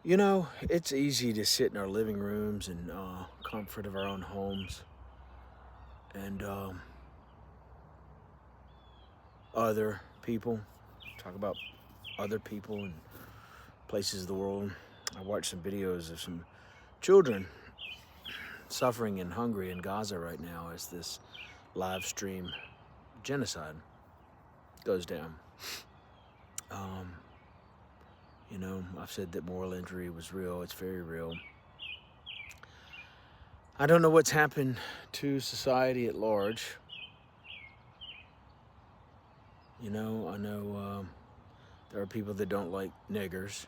You know, it's easy to sit in our living rooms and comfort of our own homes and other people, talk about other people and places of the world. I watched some videos of some children suffering and hungry in Gaza right now as this live stream genocide goes down. Um, I've said that moral injury was real, it's very real. I don't know what's happened to society at large. I know there are people that don't like niggers,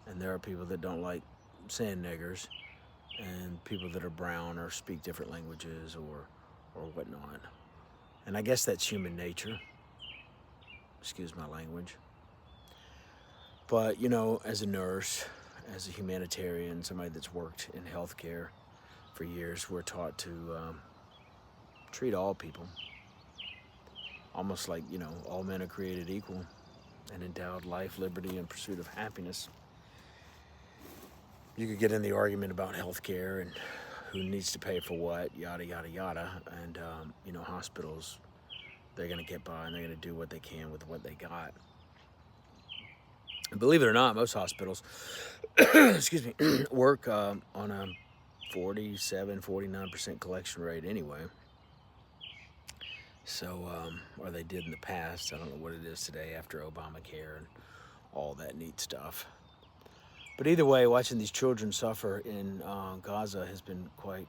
and there are people that don't like saying niggers, and people that are brown or speak different languages or whatnot. And I guess that's human nature. Excuse my language. But as a nurse, as a humanitarian, somebody that's worked in healthcare for years, we're taught to treat all people almost like all men are created equal and endowed life, liberty, and pursuit of happiness. You could get in the argument about healthcare and who needs to pay for what, yada yada yada. And hospitals, they're going to get by and they're going to do what they can with what they got. And believe it or not, most hospitals, excuse me, work on a 47, 49% collection rate anyway. So, or they did in the past. I don't know what it is today after Obamacare and all that neat stuff. But either way, watching these children suffer in Gaza has been quite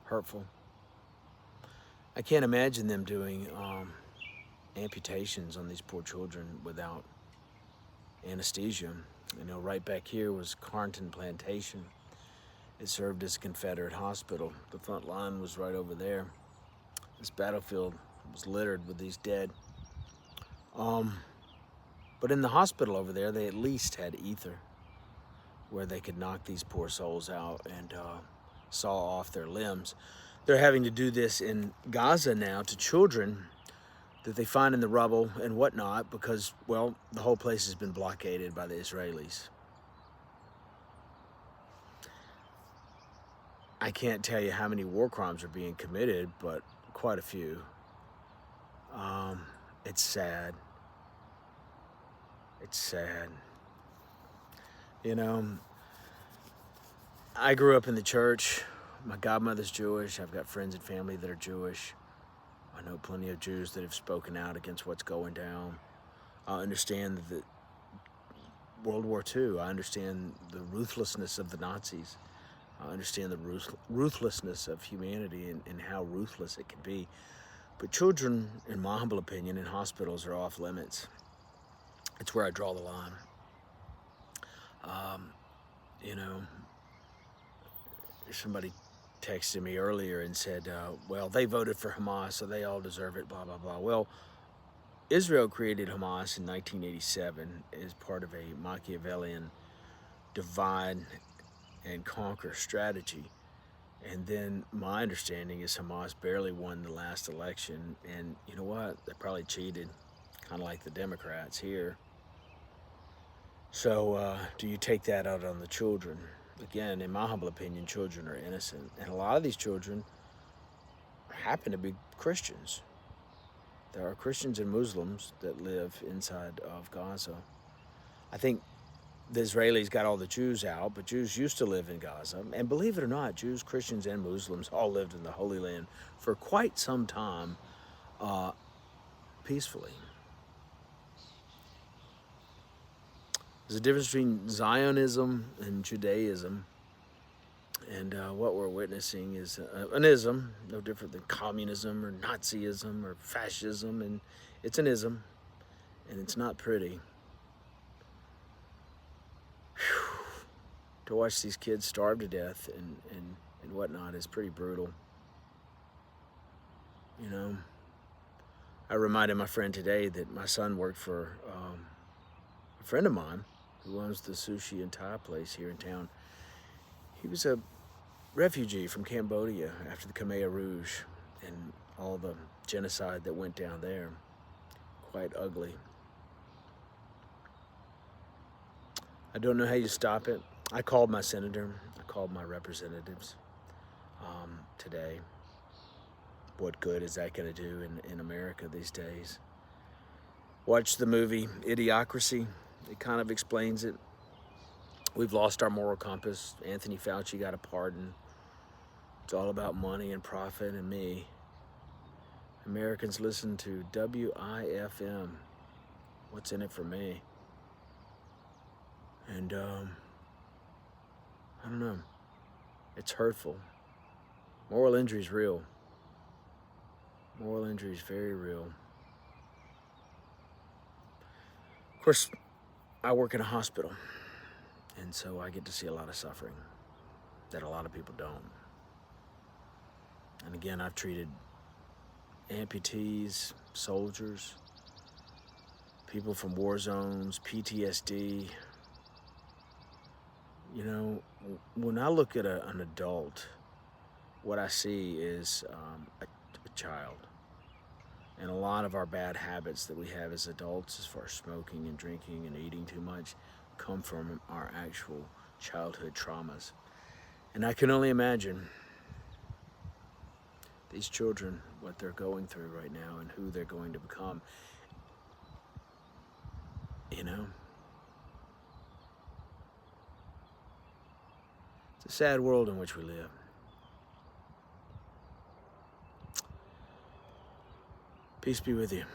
hurtful. I can't imagine them doing amputations on these poor children without anesthesia. Right back here was Carnton Plantation. It served as a Confederate hospital. The front line was right over there. This battlefield was littered with these dead. But in the hospital over there, they at least had ether where they could knock these poor souls out and saw off their limbs. They're having to do this in Gaza now to children that they find in the rubble and whatnot because, well, the whole place has been blockaded by the Israelis. I can't tell you how many war crimes are being committed, but quite a few. It's sad. It's sad. I grew up in the church. My godmother's Jewish. I've got friends and family that are Jewish. I know plenty of Jews that have spoken out against what's going down. I understand that World War II. I understand the ruthlessness of the Nazis. I understand the ruthlessness of humanity and how ruthless it can be. But children, in my humble opinion, in hospitals are off limits. It's where I draw the line. You know, somebody texted me earlier and said, well, they voted for Hamas, so they all deserve it, blah, blah, blah. Well, Israel created Hamas in 1987 as part of a Machiavellian divide and conquer strategy. And then my understanding is Hamas barely won the last election. And you know what? They probably cheated, kind of like the Democrats here. So do you take that out on the children? Again, in my humble opinion, children are innocent. And a lot of these children happen to be Christians. There are Christians and Muslims that live inside of Gaza. I think the Israelis got all the Jews out, but Jews used to live in Gaza. And believe it or not, Jews, Christians, and Muslims all lived in the Holy Land for quite some time peacefully. There's a difference between Zionism and Judaism. And what we're witnessing is an ism, no different than communism or Nazism or fascism. And it's an ism, and it's not pretty. Whew. To watch these kids starve to death and whatnot is pretty brutal. You know, I reminded my friend today that my son worked for a friend of mine who owns the sushi and Thai place here in town. He was a refugee from Cambodia after the Khmer Rouge and all the genocide that went down there. Quite ugly. I don't know how you stop it. I called my senator. I called my representatives today. What good is that going to do in America these days? Watch the movie Idiocracy. It kind of explains it. We've lost our moral compass. Anthony Fauci got a pardon. It's all about money and profit and me. Americans listen to WIFM. What's in it for me? And I don't know. It's hurtful. Moral injury is real. Moral injury is very real. Of course, I work in a hospital, and so I get to see a lot of suffering that a lot of people don't. And again, I've treated amputees, soldiers, people from war zones, PTSD. You know, when I look at an adult, what I see is a child. And a lot of our bad habits that we have as adults, as far as smoking and drinking and eating too much, come from our actual childhood traumas. And I can only imagine these children, what they're going through right now and who they're going to become. You know? It's a sad world in which we live. Peace be with you.